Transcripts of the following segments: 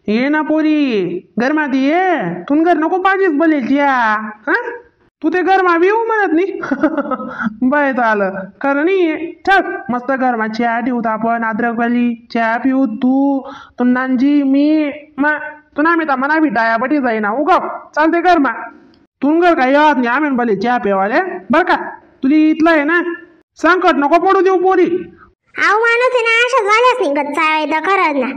ये ना पोरी गरमात ये तुन घर नको पाहिजेच बोलेल या हा तू ते गरमा येऊ म्हणत नाही बाय आलं खरं नाही चल मस्त गरमा चहा ठेवू आपण अद्रकवाली चहा पिऊ तू नांजी मी मग तू ना मी तर मना भेटाया पटी जाईना उगव चालते गरमा तुम घर काय यात नाही आम्ही बोले चहा पिवाले बर का तुला इथलं आहे ना संकट नको पडू देऊ पोरी आव माणूस आहे ना अशा झाल्याच नाही गच्चा आहे खरंच ना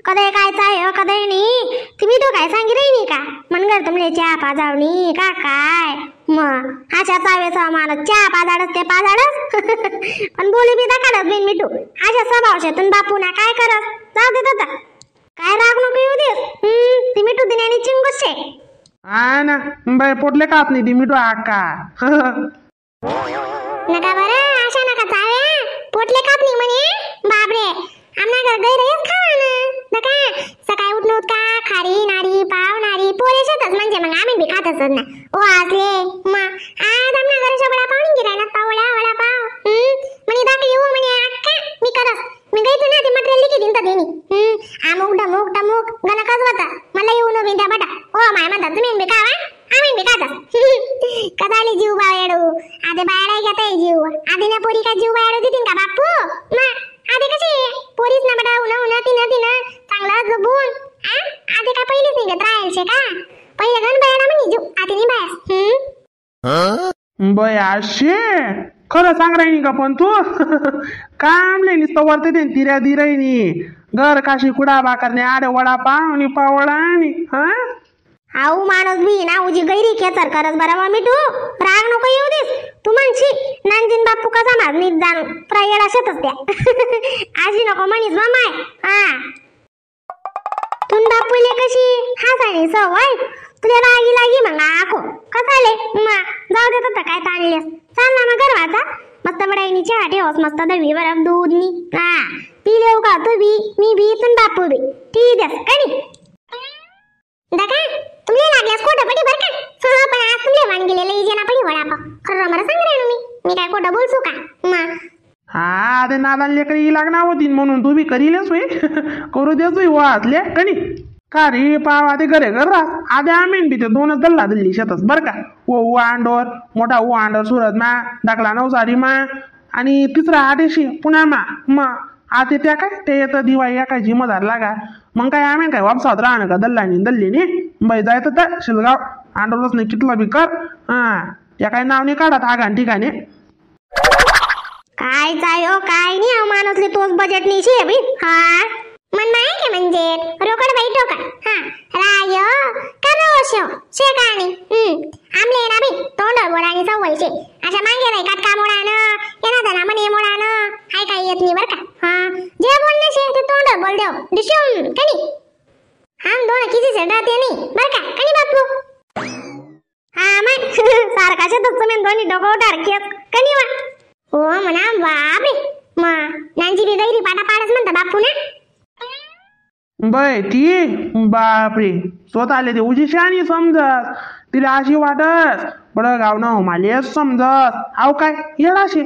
कधी काय चाय कधी नाही तुम्ही तो काय सांगी नाही का मनगर तुमले चहा पाजावणी का काय मग अशा चावेचा माणूस चहा पाजाडच ते पाजाडच पण बोली बी दाखडत बिन मिठू अशा स्वभावशातून बापू ना काय करत जाऊ देत होता काय राग नको येऊ देस ती मिठू दिण्याने चिंगूस छे हा ना बाय पोटले कात नाही ती मिठू आका नका बरं अशा नका चावे पोटले काप नाही म्हणे बापरे आमना घर गैरच खावा ना नका सकाळी उठून का खारी नारी पाव नारी पोरे शेतच म्हणजे मग आम्ही बी खात असत ना ओ आजले मग आज आमना घरच्या वडापाव नाही गिरायना पावळा वडापाव म्हणे दाखल येऊ म्हणे अक्का मी करस मी गैतो ना ते मटेरियल लिखी दिन तर देनी अमुक गणकच होता मला येऊ न बिंद्या बटा ओ माय म्हणतात तुम्ही बी खावा आम्ही बी खात कदाली जीव बाळाडू आधे बाळा घेता जीव आधी ना पोरी का जीव बाळाडू देतीन का बापू मग आधी कशी पोरीच ना बटा उन्हा तिनं चांगला जबून आधी का पहिलीच नाही घेत राहायचे का पहिले गण बाळा म्हणे जीव आधी नाही बाया बय आशे खरं सांग राहिनी का पण तू कामले नुसतं वरते ते तिऱ्या दिरायनी घर काशी कुडा बाकरने आडे वडापाव आणि पावळा आणि हा आऊ माणूस बी ना उजी गैरी खेचर करस बरोबर मिठू राग नको येऊ देस तू म्हणशी नांजीन बापू कसा मागणीत जाणू प्रयड असेच त्या आजी नको म्हणीस माय हा तुन बापूले कशी हासानी सवय तुला रागी लागी मग आखो कसाले जाऊ देत होता काय ताणलेस चाल ना मग गरवाचा मस्त बडाईनी चहा ठेवस मस्त दही बरफ दूध नी हा पी लेऊ का तू बी मी बी तुन बापू बी ठीक आहे कणी दादा तुमले लागल्यास खोटं पडी बर का पण आज तुमले वाण गेलेलं इजेना पडी वडापाव खरं मला सांग रे मी काय खोटं बोलसू का हा ते नादान लेकरी लागणार होती म्हणून तू बी करीलच होय करू देतोय वाचले कणी का रे पाव आधी घरे घर आधी आम्ही बी ते दोनच दल्ला दिल्ली शेतच बर का ओ अंडोर मोठा ओ अंडोर सुरत मा दाखला नवसारी मा आणि तिसरा आदेशी पुण्या मा आता त्या काय ते येतं दिवाळी एकाची मधार लागा मग काय आम्ही काय वापसात राहणं का दल्लीने बाई जायचं तर शिलगाव अंडोरच नाही कितला बी कर हा त्या काय नाव नाही काढत आगान ठिकाणी काय चायो काय नाही माणूसले तोच बजेट नाही शे बी हा मन नाही के म्हणजे रोकड बैठो का हा राय करोशो शेकाणी आमले ना बी तोंड बोलानी सवय शे अशा मागे नाही काटका मोडानं येना दना मने मोडानं हाय काय येत नाही बर का हा जे बोलणे शे ते तोंड बोल देव डिशूम कणी हम दोन किसी से डरते नहीं बर का कणी बापू हा मग सारखाचे तुम्ही दोन्ही डोकं टारकेत कणी वा हो म्हणा बापरे नांजी बी गैरी पाटा पाडस म्हणता बापू ना बाय ती बापरे स्वतः आले ते उजी शानी समजत तिला अशी वाटत बडं गाव ना माले समजत आव काय येडाशे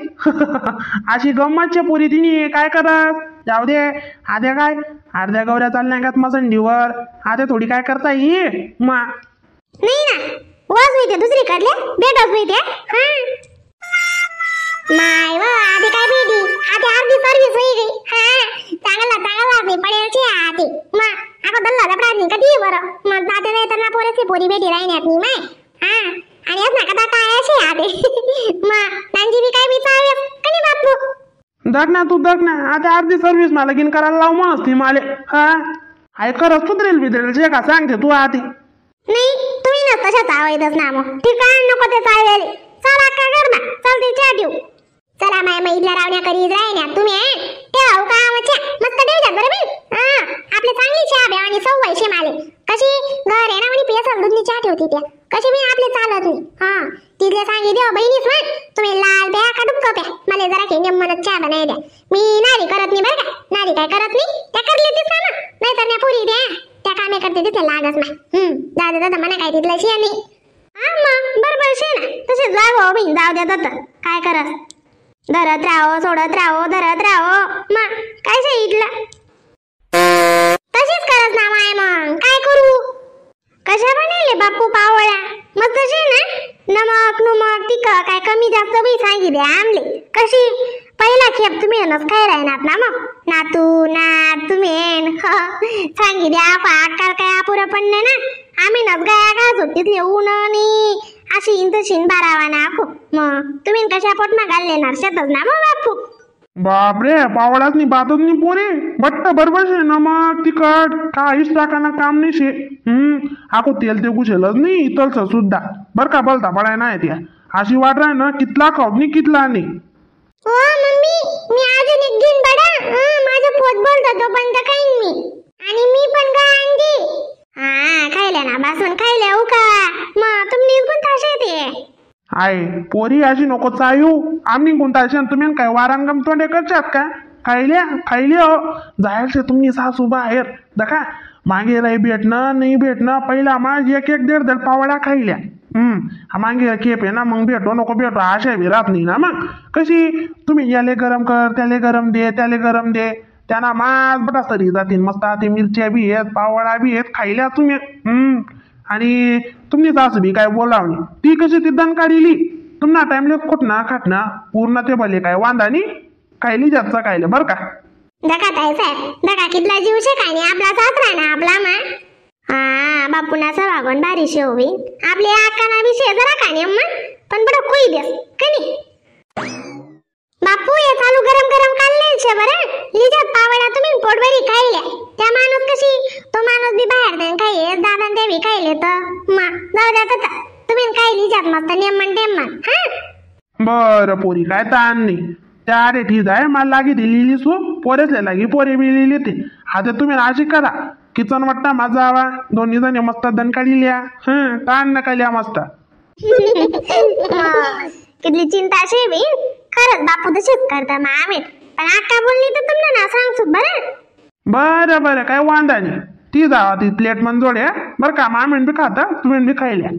अशी गंमतच्या पोरी तिने काय करत जाऊ दे आद्या काय अर्ध्या गौऱ्या चालण्या का मसंडीवर आद्या थोडी काय करता ये नाही ना वाज होईते दुसरी कडले भेटच होईते हा माय व आधी काय भेटी आधी अर्धी सर्विस होई गई हा चांगला नाही पडेल छे आधी आको दल्ला लपडा नाही कधी बरं मग दाते नाही तर ना पोरेची पोरी भेटी राहण्यात नाही माय हा आणि असं कदा काय असे आधी नांजी बी काय बी चावे कणी बापू दग ना तू दग ना आता अर्धी सर्विस मला गिन करायला लाव म्हणस ती माले हा हाय करत सुधरेल बिधरेल जे का सांगते तू आधी नाही तुम्ही ना तशा चावायतच ना मग ठिकाण नको ते चाललेले चला का गरमा चल ते चहा ठेवू चला माय मैदला रावण्या करी राहण्या तुम्ही ठेवा का आमच्या मस्त ठेवतात बरोबर हा आपले चांगली चहा ब्या आणि सवयशे माले कशी घर आहे ना म्हणे पेसल दूधनी चहा ठेवती त्या कशी मी आपले चालत नाही हा तिथले सांगी देव बहिणीच म्हण तुम्ही लाल प्या का डुक्क प्या मला जरा की नेमनच चहा बनाय द्या मी नारी करत नाही बरं का नारी काय करत नाही त्या करले तीच ना नाही तर त्या पुरी द्या त्या कामे करते तिथे लागच ना दादा मना काय तिथलं शिया नाही हा मग बरोबर शे ना तसे जागो बहीण जाऊ द्या दत्त काय करत धरत राहो सोडत राहो धरत राहो काय सांगितलं तशीच करत ना माय द्या आमले कशी पहिला खेप तुम्ही नस काय राहणार ना मग नातू नात तुम्ही सांगी द्या अक्काल काय अपुरं पण नाही ना आम्ही नस गाया घालतो तिथले ऊन आणि अशी इंत शिन बारावा ना खूप मग तुम्ही कशा पोटमा घाललेणार शेतच ना मग बापू बापरे पावडाच नाही बातच नाही पोरे बट्ट बरोबर शे नमक तिखट काहीच टाकाना काम नाही शे आको तेल ते कुशलच नाही इतलच सुद्धा बर का बोलता पडाय नाही त्या अशी वाट राह ना कितला खाऊ नाही कितला नाही हो मम्मी मी अजून एक दिन बडा माझं पोट बोलतो तो पण तर काही मी आणि मी पण काय अंडी खायला ना बसून खायला हो का मग तुम्ही कोणता शेती आहे पोरी अशी नको चायू आम्ही कोणता अशी तुम्ही काय वारांगम तोंडे करतात का खायले हो जायचे तुम्ही सासू बाहेर दखा मागे नाही भेटणं नाही भेटणं पहिला माझ एक दीड पावडा खायल्या मागे खेप आहे ना मग भेटो नको भेटो अशा बी राहत नाही ना मग कशी तुम्ही याले गरम कर त्याले गरम दे त्यांना मास बटा सरी जातील मस्त ते मिरच्या बी आहेत पावडा बी आहेत खायल्या तुम्ही आणि तुम्ही सासू बी काय बोलावणी ती कशी ती दण काढली तुम्हाला टाइमले खोटना खाटना पूर्ण ते भले काय वांदानी खायली जास्त खायला बरं का दका ताई साहेब दका कितला जीव शे काय नाही आपला सासरा ना आपला मा बापूनाचा वागण बारीशे होवी आपल्या आकाना विषय जरा का नाही अम्मा पण बडं कोई देस कनी बापू हे चालू गरम काढले छे बरं लिजत पावडा तुम्ही पोटभरी खायल्या त्या माणूस कशी तो माणूस बी बाहेर देन खाये दादा ते बी खायले तर मा जाऊ द्या तर तुम्ही काय लिजत मस्त नेमन बरं पोरी काय ताण नाही त्या अरे ठीक आहे मला लागी दिलेली सो पोरेच लागी पोरे बी लिहिली ते आता तुम्ही अशी करा किचन वाटता माझा आवा दोन्ही जणी मस्त दण काढिल्या ताण नका लिया मस्त किती चिंता शे बी खरंच बापू तशीच करता आम्ही पण आका बोलली तर तुम्हाला ना सांगतो बरं काय वांदा नाही ती जावा ती प्लेट मन जोड्या बरं का मामीन बी खाता तुम्ही बी खायल्या